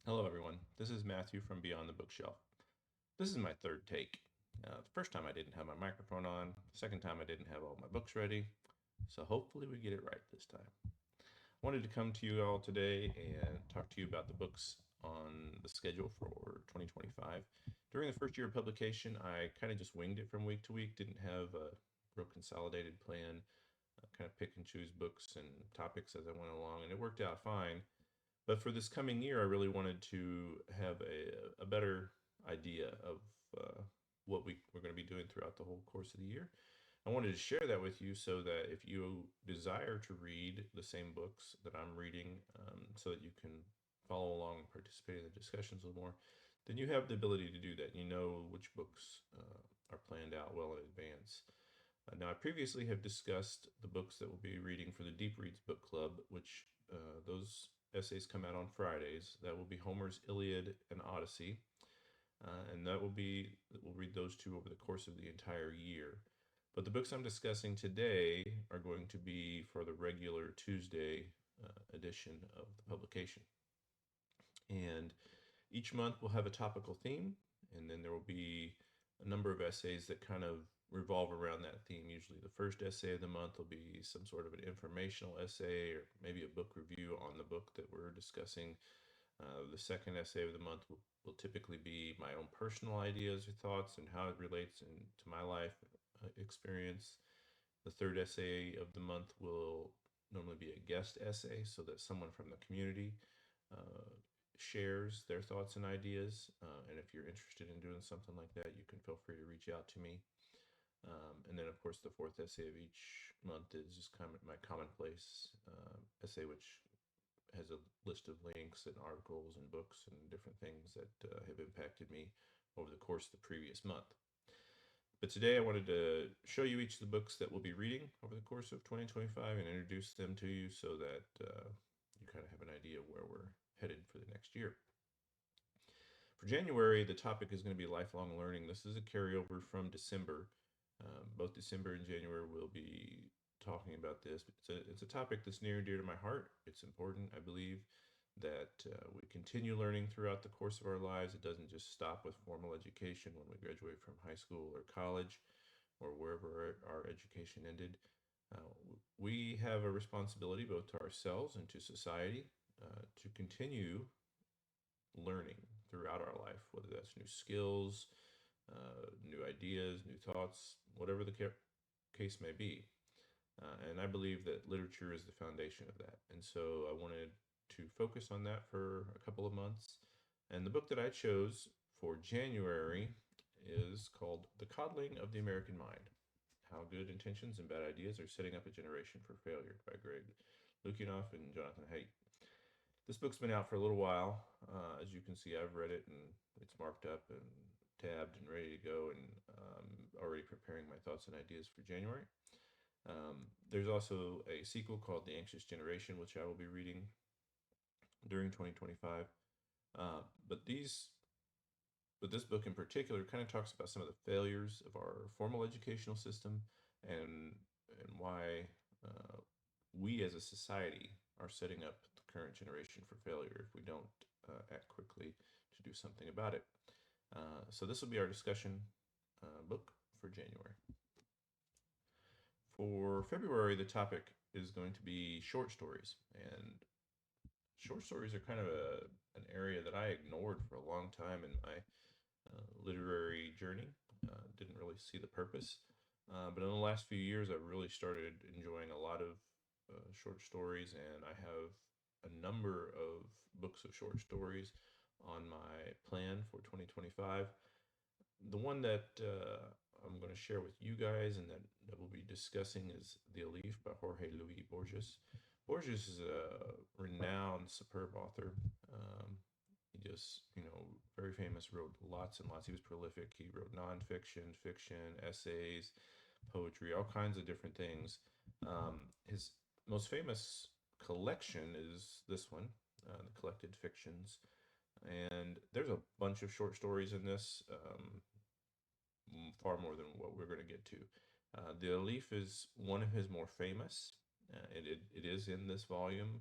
Hello, everyone. This is Matthew from Beyond the Bookshelf. This is my third take. The first time I didn't have my microphone on, the second time I didn't have all my books ready, so hopefully we get it right this time. I wanted to come to you all today and talk to you about the books on the schedule for 2025. During the first year of publication, I kind of just winged it from week to week, didn't have a real consolidated plan, kind of pick and choose books and topics as I went along, and it worked out fine. But for this coming year, I really wanted to have a better idea of what we're going to be doing throughout the whole course of the year. I wanted to share that with you so that if you desire to read the same books that I'm reading, so that you can follow along and participate in the discussions a little more, then you have the ability to do that. You know which books are planned out well in advance. Now, I previously have discussed the books that we'll be reading for the Deep Reads Book Club, which those essays come out on Fridays. That will be Homer's Iliad and Odyssey, and we'll read those two over the course of the entire year. But the books I'm discussing today are going to be for the regular Tuesday edition of the publication. And each month we'll have a topical theme, and then there will be a number of essays that kind of revolve around that theme. Usually, the first essay of the month will be some sort of an informational essay or maybe a book review on the book that we're discussing. The second essay of the month will typically be my own personal ideas or thoughts and how it relates to my life experience. The third essay of the month will normally be a guest essay so that someone from the community uh, shares their thoughts and ideas. And if you're interested in doing something like that, you can feel free to reach out to me. And then, of course, the fourth essay of each month is just kind of my commonplace essay, which has a list of links and articles and books and different things that have impacted me over the course of the previous month. But today I wanted to show you each of the books that we'll be reading over the course of 2025 and introduce them to you so that you kind of have an idea of where we're headed for the next year. For January, the topic is going to be lifelong learning. This is a carryover from December. Both December and January we'll be talking about this. It's a topic that's near and dear to my heart. It's important, I believe, that we continue learning throughout the course of our lives. It doesn't just stop with formal education when we graduate from high school or college or wherever our education ended. We have a responsibility both to ourselves and to society to continue learning throughout our life, whether that's new skills, new ideas, new thoughts, whatever the case may be. And I believe that literature is the foundation of that. And so I wanted to focus on that for a couple of months. And the book that I chose for January is called The Coddling of the American Mind: How Good Intentions and Bad Ideas Are Setting Up a Generation for Failure by Greg Lukianoff and Jonathan Haidt. This book's been out for a little while. As you can see, I've read it and it's marked up and tabbed and ready to go, and already preparing my thoughts and ideas for January. There's also a sequel called The Anxious Generation, which I will be reading during 2025. Uh, but these, but this book in particular kind of talks about some of the failures of our formal educational system and why uh, we as a society are setting up the current generation for failure if we don't act quickly to do something about it. So this will be our discussion book for January. For February, the topic is going to be short stories. And short stories are kind of an area that I ignored for a long time in my literary journey. Didn't really see the purpose. But in the last few years, I've really started enjoying a lot of short stories, and I have a number of books of short stories on my plan for 2025. The one that I'm going to share with you guys and that we'll be discussing is The Alif by Jorge Luis Borges. Borges is a renowned, superb author. He just, very famous, wrote lots and lots. He was prolific. He wrote nonfiction, fiction, essays, poetry, all kinds of different things. His most famous collection is this one, The Collected Fictions. And there's a bunch of short stories in this, far more than what we're going to get to. The Alif is one of his more famous. It is in this volume.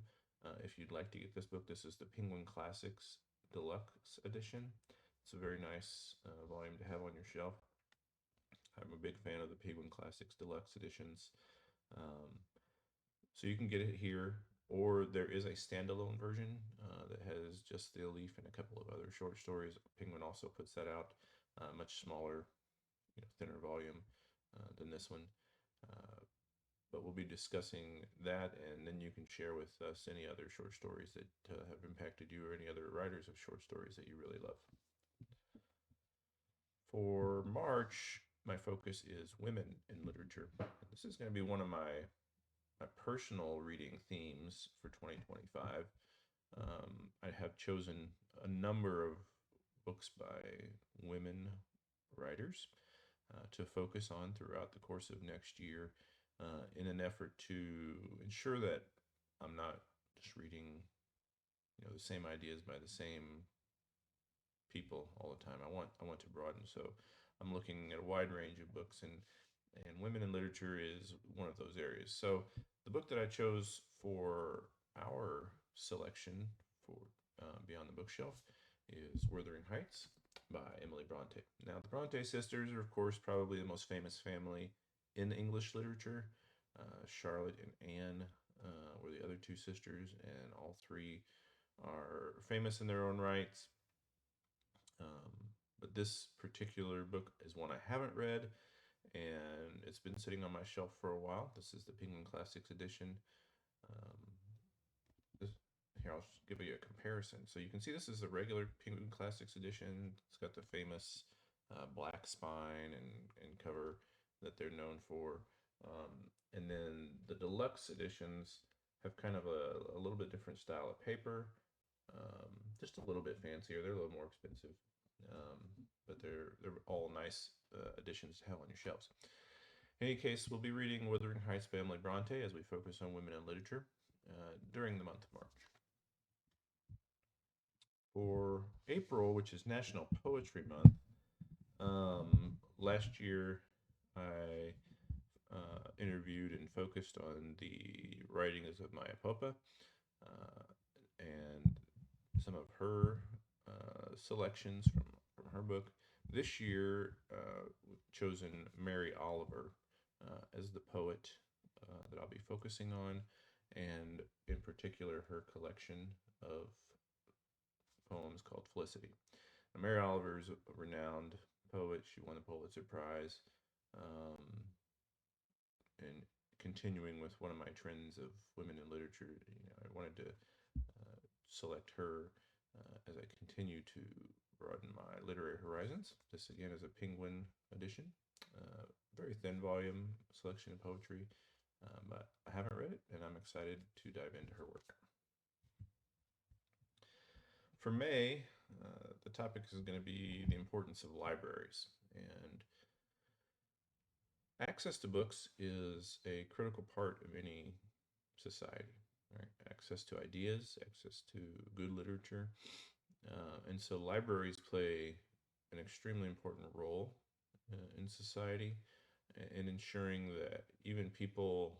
If you'd like to get this book, this is the Penguin Classics Deluxe Edition. It's a very nice volume to have on your shelf. I'm a big fan of the Penguin Classics Deluxe Editions. Um, so you can get it here, or there is a standalone version that has just The Leaf and a couple of other short stories. Penguin also puts that out, much smaller, thinner volume than this one. Uh, but we'll be discussing that, and then you can share with us any other short stories that have impacted you, or any other writers of short stories that you really love. For March, my focus is women in literature. This is going to be one of my personal reading themes for 2025. I have chosen a number of books by women writers to focus on throughout the course of next year, in an effort to ensure that I'm not just reading, the same ideas by the same people all the time. I want to broaden. So I'm looking at a wide range of books, and women in literature is one of those areas. So the book that I chose for our selection for Beyond the Bookshelf is Wuthering Heights by Emily Bronte. Now, the Bronte sisters are, of course, probably the most famous family in English literature. Charlotte and Anne were the other two sisters, and all three are famous in their own rights. But this particular book is one I haven't read, and it's been sitting on my shelf for a while. This is the Penguin Classics edition. Um, Here, I'll just give you a comparison. So you can see this is a regular Penguin Classics edition. It's got the famous black spine and cover that they're known for. And then the deluxe editions have kind of a little bit different style of paper, just a little bit fancier. They're a little more expensive, but they're all nice additions to have on your shelves. In any case, we'll be reading Wuthering Heights by Emily Bronte as we focus on women in literature during the month of March. For April, which is National Poetry Month, last year I interviewed and focused on the writings of Maya Popa and some of her selections from her book. This year, chosen Mary Oliver as the poet that I'll be focusing on, and in particular her collection of poems called Felicity. Now, Mary Oliver is a renowned poet. She won the Pulitzer Prize. And continuing with one of my trends of women in literature, I wanted to select her as I continue to broaden my literary horizons. This again is a Penguin edition, very thin volume selection of poetry, but I haven't read it, and I'm excited to dive into her work. For May, the topic is going to be the importance of libraries. And access to books is a critical part of any society, right? Access to ideas, access to good literature. And so libraries play an extremely important role in society in ensuring that even people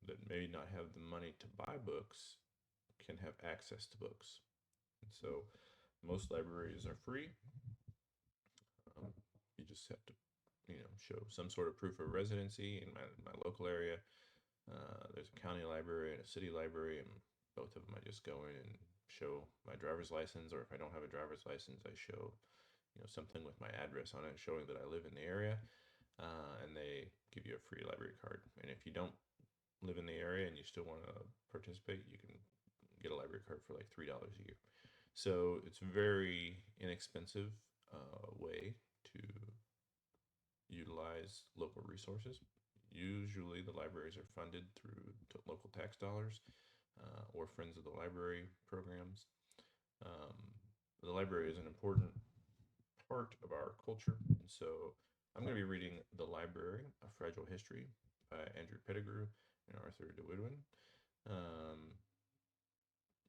that may not have the money to buy books can have access to books. And so most libraries are free. You just have to, show some sort of proof of residency. In my local area, there's a county library and a city library, and both of them I just go in and show my driver's license, or if I don't have a driver's license, I show, something with my address on it showing that I live in the area, and they give you a free library card. And if you don't live in the area and you still want to participate, you can get a library card for like $3 a year. So it's a very inexpensive way to utilize local resources. Usually the libraries are funded through local tax dollars or Friends of the Library programs. The library is an important part of our culture, and so I'm going to be reading The Library, A Fragile History by Andrew Pettigrew and Arthur de Goodwin.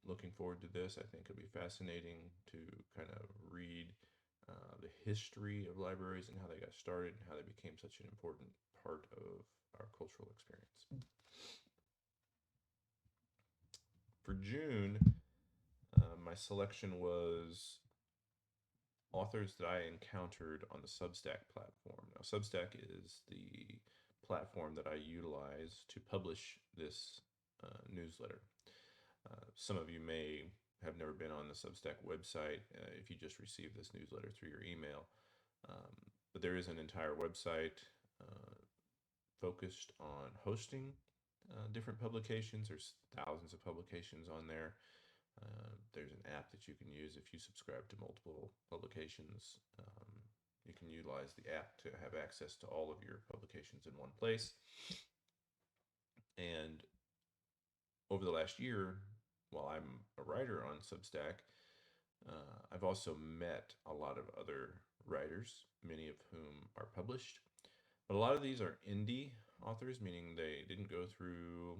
Looking forward to this. I think it'll be fascinating to kind of read the history of libraries and how they got started and how they became such an important part of our cultural experience. For June, my my selection was authors that I encountered on the Substack platform. Now, Substack is the platform that I utilize to publish this newsletter. Some of you may have never been on the Substack website if you just received this newsletter through your email. But there is an entire website focused on hosting different publications. There's thousands of publications on there. There's an app that you can use if you subscribe to multiple publications. You can utilize the app to have access to all of your publications in one place. And over the last year, while I'm a writer on Substack, I've also met a lot of other writers, many of whom are published. But a lot of these are indie authors, meaning they didn't go through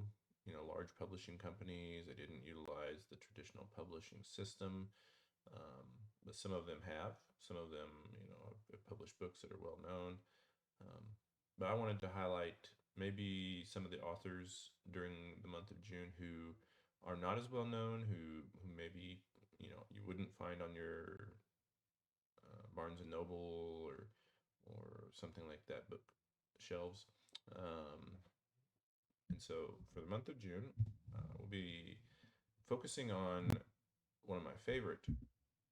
large publishing companies. They didn't utilize the traditional publishing system, but some of them have. Some of them, have published books that are well known. But I wanted to highlight maybe some of the authors during the month of June who are not as well known, who maybe you wouldn't find on your Barnes and Noble or something like that book shelves. And so for the month of June, we'll be focusing on one of my favorite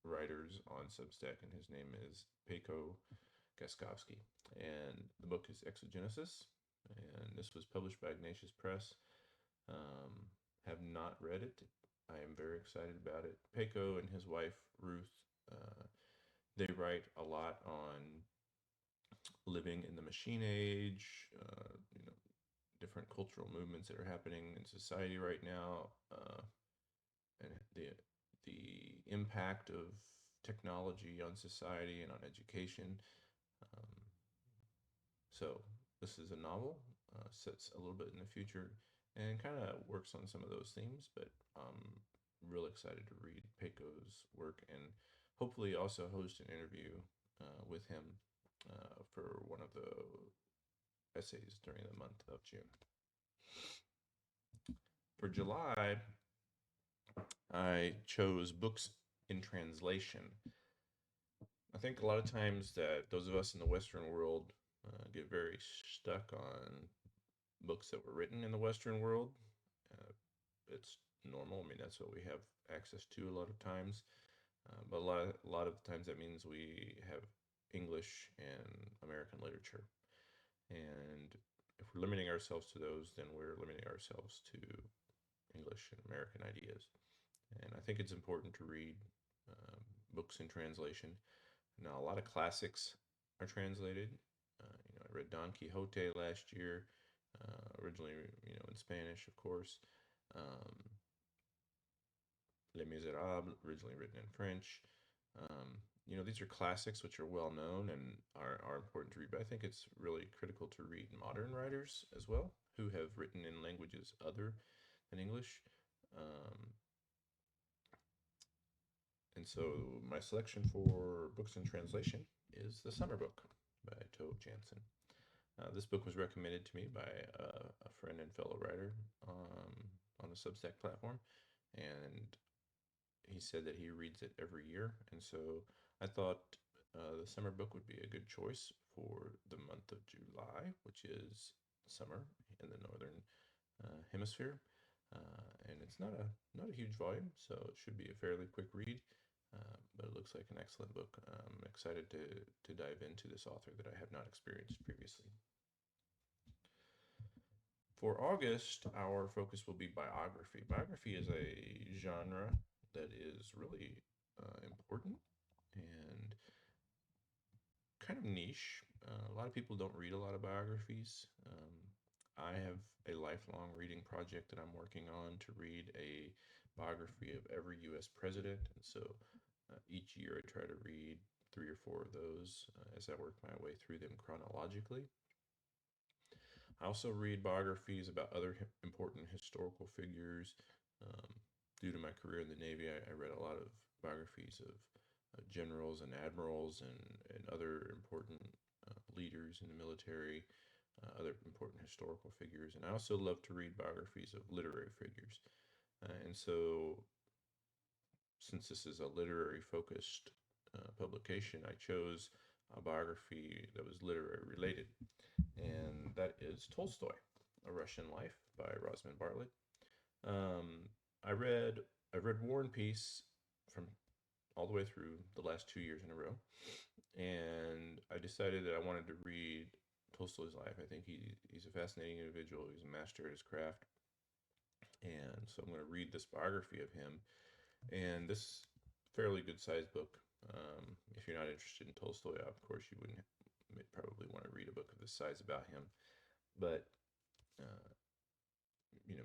writers on Substack, and his name is Peko Gaskovsky. And the book is Exogenesis, and this was published by Ignatius Press. Have not read it. I am very excited about it. Peko and his wife, Ruth, they write a lot on living in the machine age, different cultural movements that are happening in society right now, and the impact of technology on society and on education. So this is a novel, sets a little bit in the future, and kind of works on some of those themes. But I'm real excited to read Peko's work and hopefully also host an interview with him for one of the essays during the month of June. For July, I chose books in translation. I think a lot of times that those of us in the Western world get very stuck on books that were written in the Western world. It's normal. I mean, that's what we have access to a lot of times. But a lot of times that means we have English and American literature. And if we're limiting ourselves to those, then we're limiting ourselves to English and American ideas. And I think it's important to read books in translation. Now, a lot of classics are translated. I read Don Quixote last year, originally, in Spanish, of course. Les Miserables, originally written in French. These are classics which are well known and are important to read, but I think it's really critical to read modern writers as well who have written in languages other than English. And so my selection for books in translation is The Summer Book by Tove Jansson. This book was recommended to me by a friend and fellow writer on the Substack platform, and he said that he reads it every year. And so I thought The Summer Book would be a good choice for the month of July, which is summer in the northern hemisphere. And it's not a huge volume, so it should be a fairly quick read. But it looks like an excellent book. I'm excited to dive into this author that I have not experienced previously. For August, our focus will be biography. Biography is a genre that is really important and kind of niche. A lot of people don't read a lot of biographies. I have a lifelong reading project that I'm working on to read a biography of every U.S. president. And so each year I try to read 3 or 4 of those as I work my way through them chronologically. I also read biographies about other important historical figures. Due to my career in the Navy, I read a lot of biographies of generals and admirals and other important leaders in the military, other important historical figures. And I also love to read biographies of literary figures. And so since this is a literary focused publication, I chose a biography that was literary related, and that is Tolstoy, A Russian Life by Rosamund Bartlett. Um, I read War and Peace from all the way through the last 2 years in a row, and I decided that I wanted to read Tolstoy's life. I think he's a fascinating individual. He's a master at his craft, and so I'm going to read this biography of him. And this fairly good sized book. If you're not interested in Tolstoy, of course you wouldn't probably want to read a book of this size about him. But uh,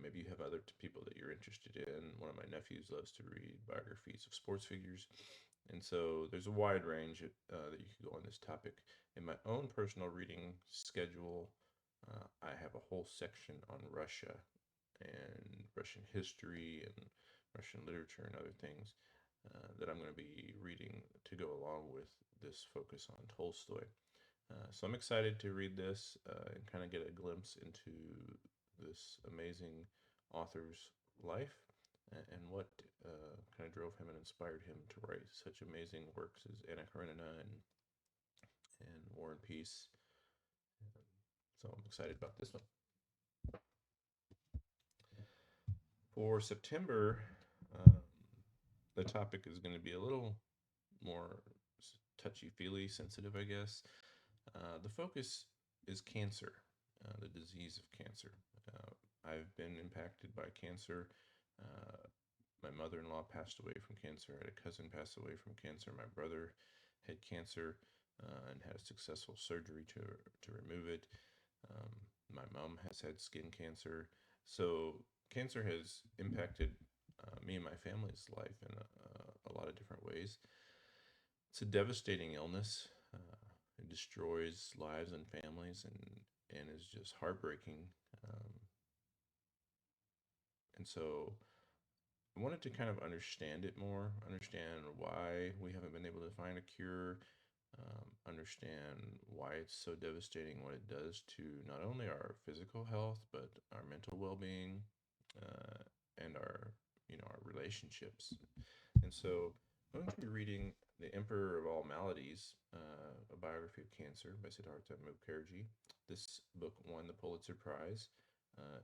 maybe you have other people that you're interested in. One of my nephews loves to read biographies of sports figures, and so there's a wide range that you could go on this topic. In my own personal reading schedule, I have a whole section on Russia and Russian history and Russian literature and other things that I'm going to be reading to go along with this focus on Tolstoy. So I'm excited to read this and kind of get a glimpse into this amazing author's life and what kind of drove him and inspired him to write such amazing works as Anna Karenina and War and Peace. So I'm excited about this one. For September, um, the topic is going to be a little more touchy-feely, sensitive, I guess. The focus is cancer, the disease of cancer. I've been impacted by cancer. Uh, my mother-in-law passed away from cancer. I had a cousin pass away from cancer. My brother had cancer and had a successful surgery to remove it. Um, my mom has had skin cancer. So cancer has impacted me and my family's life in a lot of different ways. It's a devastating illness. It destroys lives and families and is just heartbreaking. Um, and so I wanted to kind of understand it more, understand why we haven't been able to find a cure, understand why it's so devastating, what it does to not only our physical health, but our mental well-being, uh, and our relationships. And so I'm going to be reading The Emperor of All Maladies, a biography of cancer by Siddhartha Mukherjee. This book won the Pulitzer Prize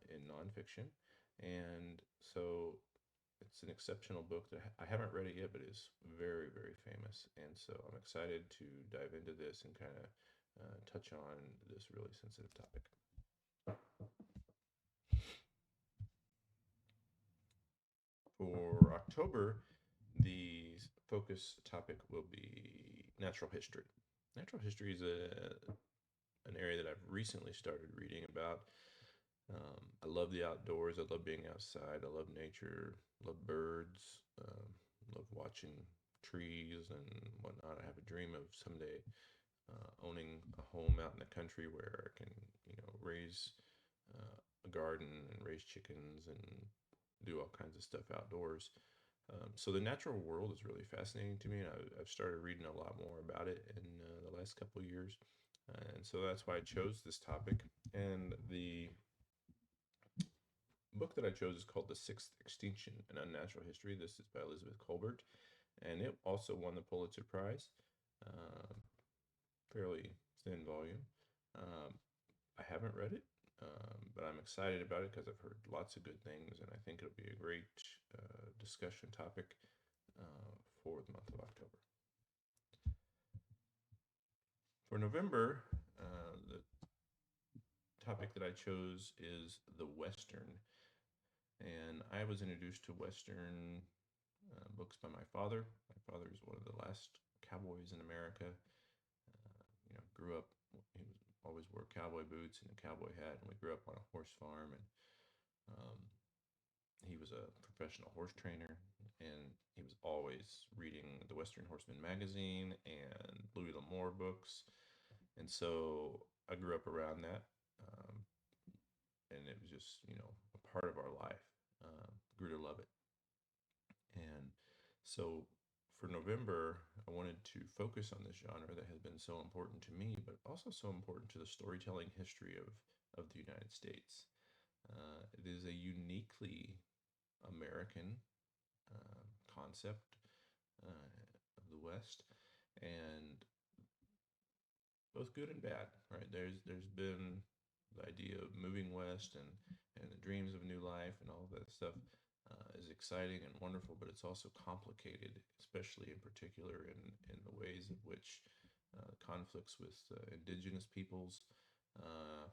in nonfiction. And so it's an exceptional book that I haven't read it yet, but it's very, very famous. And so I'm excited to dive into this and kind of touch on this really sensitive topic. For October, the focus topic will be natural history. Natural history is an area that I've recently started reading about. I love the outdoors. I love being outside. I love nature. Love birds. Love watching trees and whatnot. I have a dream of someday owning a home out in the country where I can, raise a garden and raise chickens and do all kinds of stuff outdoors. So the natural world is really fascinating to me, and I've started reading a lot more about it in the last couple of years. And so that's why I chose this topic. And the book that I chose is called The Sixth Extinction, an Unnatural History. This is by Elizabeth Kolbert, and it also won the Pulitzer Prize. Um, Fairly thin volume. Um, I haven't read it, but I'm excited about it because I've heard lots of good things, and I think it'll be a great discussion topic for the month of October. For November, the topic that I chose is the Western. And I was introduced to Western books by my father. My father is one of the last cowboys in America. Grew up, he was always wore cowboy boots and a cowboy hat, and we grew up on a horse farm, and um, he was a professional horse trainer, and he was always reading the Western Horseman magazine and Louis L'Amour books, and so I grew up around that, um, and it was just a part of our life. Grew to love it, and so for November, I wanted to focus on this genre that has been so important to me, but also so important to the storytelling history of the United States. It is a uniquely American concept. West, and both good and bad, right? There's been the idea of moving west and the dreams of a new life and all that stuff is exciting and wonderful, but it's also complicated, especially in particular in the ways in which conflicts with indigenous peoples. Uh,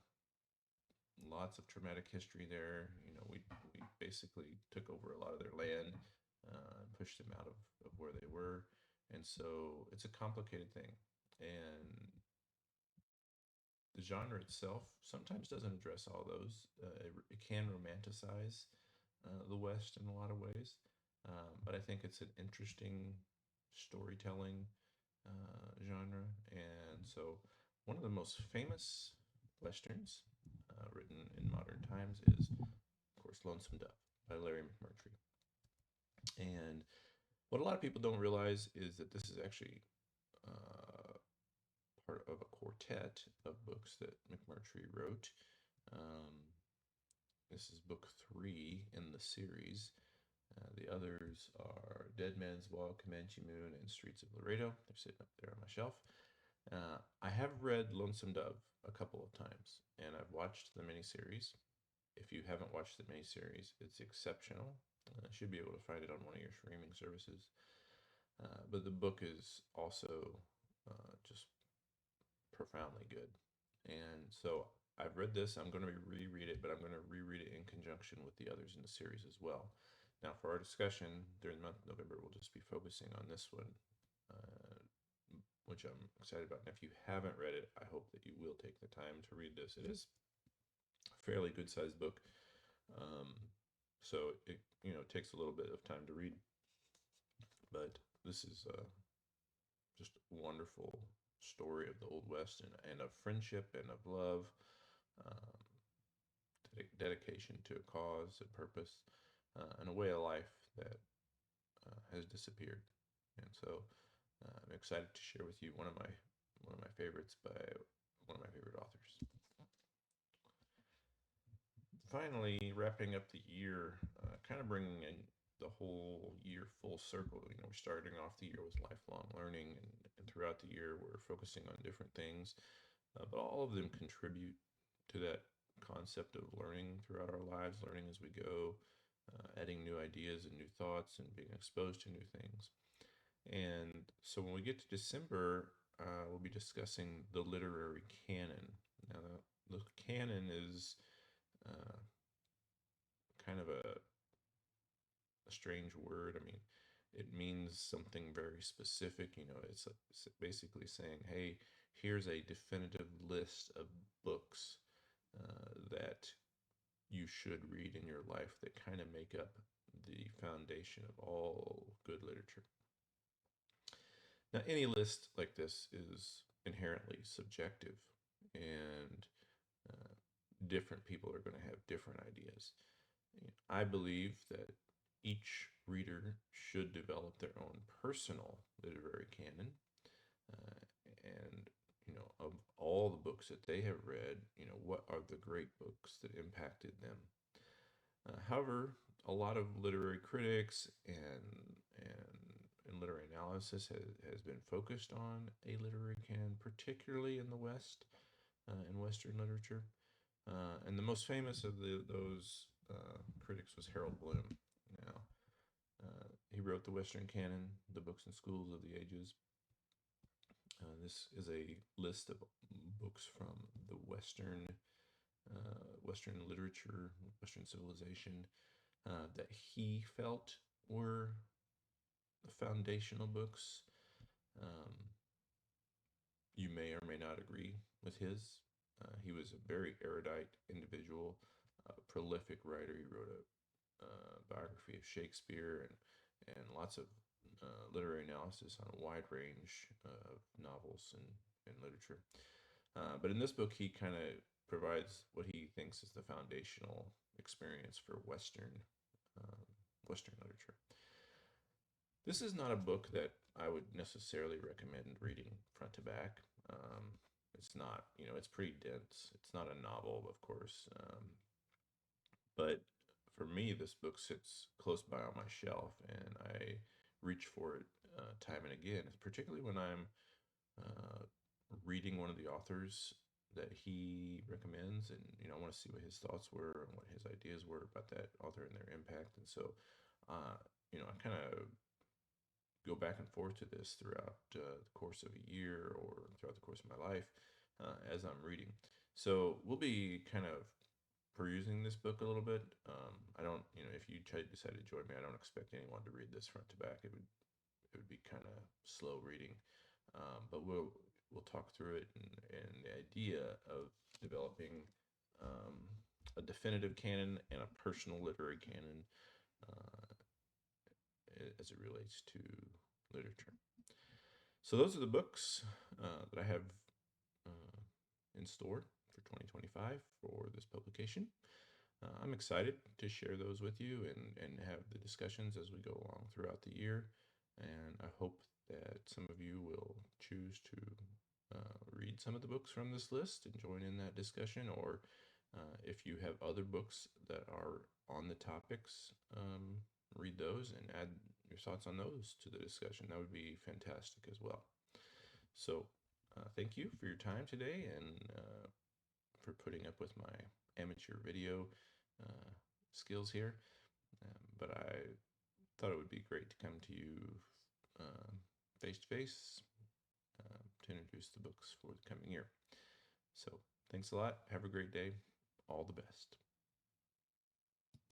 Lots of traumatic history there. You know, we basically took over a lot of their land, and pushed them out of where they were, and so it's a complicated thing. And the genre itself sometimes doesn't address all those. It can romanticize the West in a lot of ways, but I think it's an interesting storytelling genre. And so, one of the most famous westerns written in modern times is, of course, Lonesome Dove by Larry McMurtry. And what a lot of people don't realize is that this is actually uh, part of a quartet of books that McMurtry wrote. Um, this is book three in the series. The others are Dead Man's Wall, Comanche Moon, and Streets of Laredo. They're sitting up there on my shelf. I have read Lonesome Dove a couple of times, and I've watched the miniseries. If you haven't watched the miniseries, it's exceptional. I should be able to find it on one of your streaming services. But the book is also just profoundly good. And so I've read this. I'm going to reread it, but I'm going to reread it in conjunction with the others in the series as well. Now, for our discussion during the month of November, we'll just be focusing on this one, uh, which I'm excited about. And if you haven't read it, I hope that you will take the time to read this. It is a fairly good sized book. Um, so it takes a little bit of time to read, but this is just a wonderful story of the Old West and of friendship and of love, um, dedication to a cause, a purpose, and a way of life that has disappeared. And so I'm excited to share with you one of my favorites by one of my favorite authors. Finally, wrapping up the year, kind of bringing in the whole year full circle. You know, we're starting off the year with lifelong learning, and throughout the year, we're focusing on different things, but all of them contribute to that concept of learning throughout our lives, learning as we go, adding new ideas and new thoughts, and being exposed to new things. And so when we get to December, we'll be discussing the literary canon. Now, the canon is uh, kind of a strange word. I mean, it means something very specific. You know, it's basically saying, hey, here's a definitive list of books that you should read in your life that kind of make up the foundation of all good literature. Now, any list like this is inherently subjective, and uh, different people are going to have different ideas. I believe that each reader should develop their own personal literary canon, and of all the books that they have read, what are the great books that impacted them. However, a lot of literary critics and literary analysis has been focused on a literary canon, particularly in the West, in Western literature. And the most famous of those critics was Harold Bloom. Now, he wrote the Western canon, the books and schools of the ages. This is a list of books from the Western literature, Western civilization, that he felt were the foundational books. Um, you may or may not agree with his. He was a very erudite individual, a prolific writer. He wrote a biography of Shakespeare and lots of literary analysis on a wide range of novels and literature. But in this book, he kind of provides what he thinks is the foundational experience for um, Western literature. This is not a book that I would necessarily recommend reading front to back. It's not, it's pretty dense. It's not a novel, of course, but for me, this book sits close by on my shelf, and I reach for it time and again, particularly when I'm uh, reading one of the authors that he recommends, and I want to see what his thoughts were and what his ideas were about that author and their impact. And so, uh, I kind of go back and forth to this throughout the course of a year or throughout the course of my life as I'm reading. So we'll be kind of perusing this book a little bit. I don't, if you decide to join me, I don't expect anyone to read this front to back. It would be kind of slow reading, but we'll talk through it, and the idea of developing um, a definitive canon and a personal literary canon uh, as it relates to literature. So those are the books that I have uh, in store for 2025 for this publication. I'm excited to share those with you and have the discussions as we go along throughout the year. And I hope that some of you will choose to read some of the books from this list and join in that discussion. Or if you have other books that are on the topics, read those and add your thoughts on those to the discussion. That would be fantastic as well. So thank you for your time today and for putting up with my amateur video uh, skills here. But I thought it would be great to come to you face to face to introduce the books for the coming year. So thanks a lot. Have a great day. All the best.